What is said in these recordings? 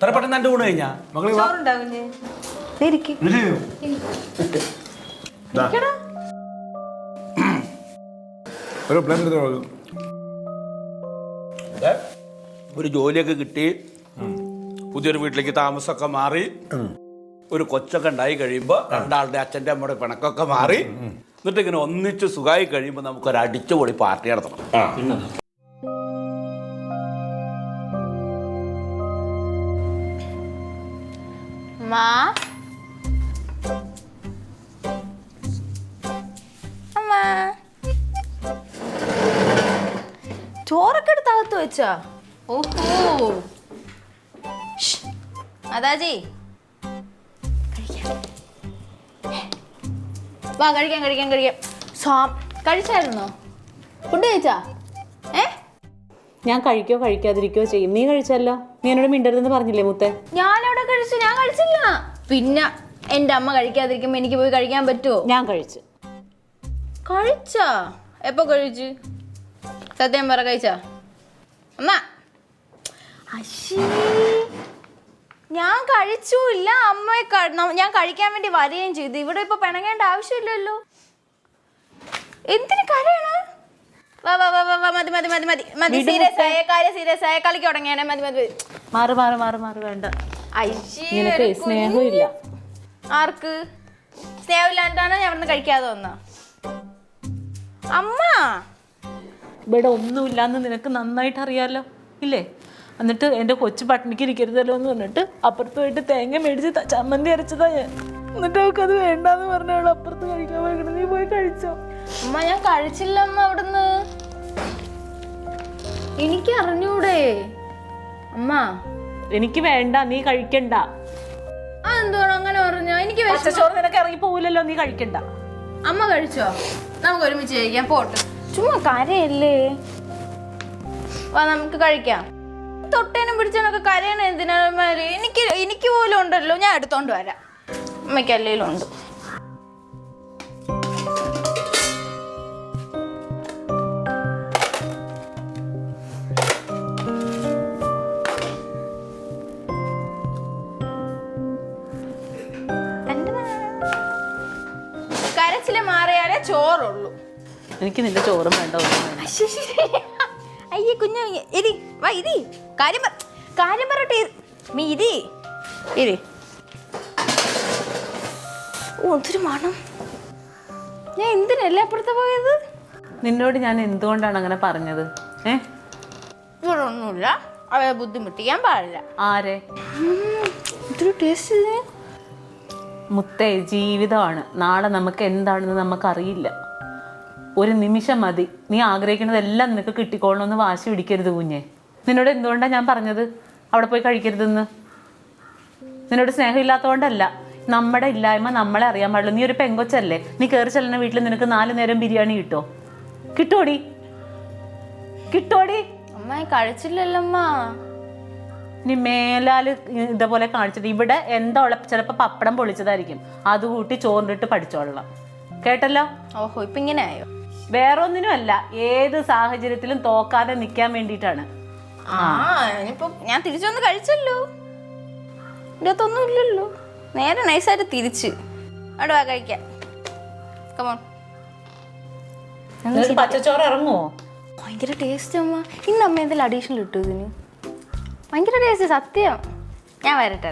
ഇത്ര പെട്ടെന്ന് എൻ്റെ ഊണ് കഴിഞ്ഞാ മകളെ ഒരു പ്ലേറ്റ് എടുത്ത് ഒരു ജോലിയൊക്കെ കിട്ടി പുതിയൊരു വീട്ടിലേക്ക് താമസമൊക്കെ മാറി ഒരു കൊച്ചൊക്കെ ഉണ്ടായി കഴിയുമ്പോൾ രണ്ടാളുടെ അച്ഛൻ്റെ അമ്മയുടെ പിണക്കൊക്കെ മാറി എന്നിട്ട് ഇങ്ങനെ ഒന്നിച്ച് സുഖമായി കഴിയുമ്പോൾ നമുക്കൊരു അടിച്ചുപൊളി പാർട്ടി നടത്തണം. ചോറൊക്കെ എടുത്ത് അകത്ത് വെച്ചാ? ഓഹോ അതാജി വാ കഴിക്കാം കഴിക്കാം കഴിക്കാം. കഴിച്ചായിരുന്നോ? ഫുഡ് കഴിച്ചാ? ഞാൻ കഴിക്കോ കഴിക്കാതിരിക്കോ ചെയ്യും. നീ കഴിച്ചല്ലോ. നീ എന്നോട് മിണ്ടരുതെന്ന് പറഞ്ഞില്ലേ മുത്തേ? ഞാനെവിടെ കഴിച്ചു? ഞാൻ കഴിച്ചില്ല. പിന്നെ എന്റെ അമ്മ കഴിക്കാതിരിക്കുമ്പോ എനിക്ക് പോയി കഴിക്കാൻ പറ്റുമോ? ഞാൻ കഴിച്ചു. കഴിച്ചാ? എപ്പോ കഴിച്ചു? സത്യം പറ, കഴിച്ചാ? അമ്മ ഞാൻ കഴിച്ചില്ല. അമ്മയെ ഞാൻ കഴിക്കാൻ വേണ്ടി വരികയും ചെയ്തു. ഇവിടെ ഇപ്പൊ പിണങ്ങേണ്ട ആവശ്യമില്ലല്ലോ. എന്തിനു കരയാണ്? വാ വാ വാ വാ മതി മതി മതി മതി മതി. സീരിയസ് ആയ കാര്യം സീരിയസ് ആയ കളിക്ക് തുടങ്ങിയാണേ. മതി മതി മതി. മാറ് മാറ് മാറ് മാറ് വേണ്ട. നിനക്ക് സ്നേഹമില്ല. ആർക്ക് സ്നേഹമില്ലാണ്ടാണ് ഞാൻ ഇവിടുന്ന് കഴിക്കാതെ വന്ന? അമ്മ ഇവിടെ ഒന്നുമില്ലാന്ന് നിനക്ക് നന്നായിട്ട് അറിയാലോ ഇല്ലേ? എന്നിട്ട് എൻ്റെ കൊച്ചു പട്ടിണിക്ക് ഇരിക്കരുതല്ലോ എന്ന് പറഞ്ഞിട്ട് അപ്പുറത്ത് പോയിട്ട് തേങ്ങ മേടിച്ച് ചമ്മന്തി അരച്ചതാ ഞാൻ. എന്നിട്ട് അവൾക്ക് അത് വേണ്ടാന്ന് പറഞ്ഞവൾ അപ്പുറത്ത് കഴിക്കാൻ പോയിക്കണം. നീ പോയി കഴിച്ചോ? അമ്മ ഞാൻ കഴിച്ചില്ല അമ്മ അവിടുന്ന്. എനിക്ക് അറിഞ്ഞൂടെ അമ്മ? എനിക്ക് വേണ്ട, നീ കഴിക്കണ്ട. അതെന്തോണം അങ്ങനെ പറഞ്ഞ? എനിക്ക് പച്ചച്ചോറ് നിനക്ക് ഇറങ്ങി പോവില്ലല്ലോ, നീ കഴിക്കണ്ട. അമ്മ കഴിച്ചോ? നമുക്ക് ഒരുമിച്ച് കഴിക്കാം. പോട്ട് ചുമ്മാ കരയല്ലേ. വാ നമുക്ക് കഴിക്കാം. തൊട്ടേനും പിടിച്ചതിനൊക്കെ കരയണ എന്തിനാ? എനിക്ക് പോലും ഉണ്ടല്ലോ. ഞാൻ എടുത്തോണ്ട് വരാം. അമ്മയ്ക്ക് അല്ലേലും ഉണ്ട്. കരച്ചില് മാറിയാലേ ചോറുള്ളൂ. എനിക്ക് നിന്റെ ചോറും വേണ്ട. അയ്യേ കുഞ്ഞു ഇരി വാ ഇരി. കാര്യം പറട്ടെ. മീ ഇരി ഇരി. ഒത്തിരി മണം. ഞാൻ എന്തിനല്ലേ അപ്പുറത്ത് പോയത്? നിന്നോട് ഞാൻ എന്തുകൊണ്ടാണ് അങ്ങനെ പറഞ്ഞത്? ഇവിടെ ഒന്നുമില്ല. അവരെ ബുദ്ധിമുട്ടിക്കാൻ പാടില്ല. ആരെ? ഇതൊരു ടേസ്റ്റ്. മുത്തേ, ജീവിതമാണ്. നാളെ നമുക്ക് എന്താണെന്ന് നമുക്കറിയില്ല. ഒരു നിമിഷം മതി. നീ ആഗ്രഹിക്കുന്നതെല്ലാം നിനക്ക് കിട്ടിക്കോളണമെന്ന് വാശി പിടിക്കരുത് കുഞ്ഞെ. നിന്നോട് എന്തുകൊണ്ടാണ് ഞാൻ പറഞ്ഞത് അവിടെ പോയി കഴിക്കരുതെന്ന്? നിന്നോട് സ്നേഹമില്ലാത്തതുകൊണ്ടല്ല. നമ്മുടെ ഇല്ലായ്മ നമ്മളെ അറിയാൻ പാടുള്ളൂ. നീ ഒരു പെങ്കൊച്ചല്ലേ. നീ കയറി ചെല്ലുന്ന വീട്ടിൽ നിനക്ക് 4 നേരം ബിരിയാണി കിട്ടോ? കിട്ടോടി? കിട്ടോടി? അമ്മ കഴിച്ചില്ലല്ലോ അമ്മ. നീ മേലാല് ഇതേപോലെ കാണിച്ചിട്ട് ഇവിടെ എന്താ ഉള്ള ചിലപ്പോൾ പപ്പടം പൊളിച്ചതായിരിക്കും. അത് കൂട്ടി ചോറിലിട്ട് പഠിച്ചോളാം. കേട്ടല്ലോ? ഓഹോ ഇപ്പൊ ഇങ്ങനെ ആയോ? വേറെ ഒന്നിനും അല്ല, ഏത് സാഹചര്യത്തിലും തോക്കാതെ നിൽക്കാൻ വേണ്ടിയിട്ടാണ്. ഇനിയിപ്പോ ഞാൻ തിരിച്ചൊന്ന് കഴിച്ചല്ലോ. ഇതിനകത്തൊന്നും ഇല്ലല്ലോ. നേരെ നൈസായിട്ട് തിരിച്ച് അവിടെ വാ കഴിക്കാം. പച്ചച്ചോറ് ഇറങ്ങുമോ? ഭയങ്കര ടേസ്റ്റ് അമ്മ. ഇന്ന് അമ്മ എന്തെങ്കിലും അഡീഷണൽ ഇട്ടു ഇതിന്? ഭയങ്കര ടേസ്റ്റ് സത്യം. ഞാൻ വരട്ടെ.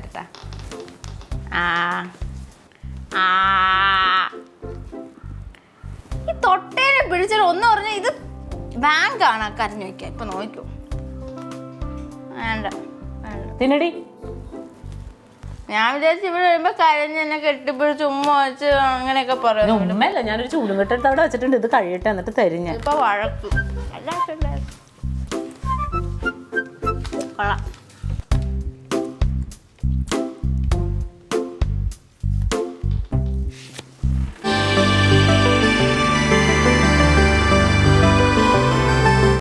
ഈ തൊട്ടേനെ പിടിച്ചിട്ട് ഒന്ന് പറഞ്ഞ ഇത് ബാങ്കാണ്. കരഞ്ഞു വയ്ക്കാം. ഇപ്പൊ നോക്കൂ. വേണ്ട തിന്നടി. ഞാൻ വിചാരിച്ചു ഇവിടെ വരുമ്പോ കരഞ്ഞ് എന്നെ കെട്ടിപ്പിടിച്ച് ഉമ്മ വെച്ച് അങ്ങനെയൊക്കെ പറയും. ഉമ്മല്ല, ഞാനൊരു ചൂടും കെട്ടെടുത്ത് അവിടെ വെച്ചിട്ടുണ്ട്. ഇത് കഴിയട്ടെ, എന്നിട്ട് തരും ഞാൻ. ഇപ്പൊ വഴക്കും. കൊള്ളാം.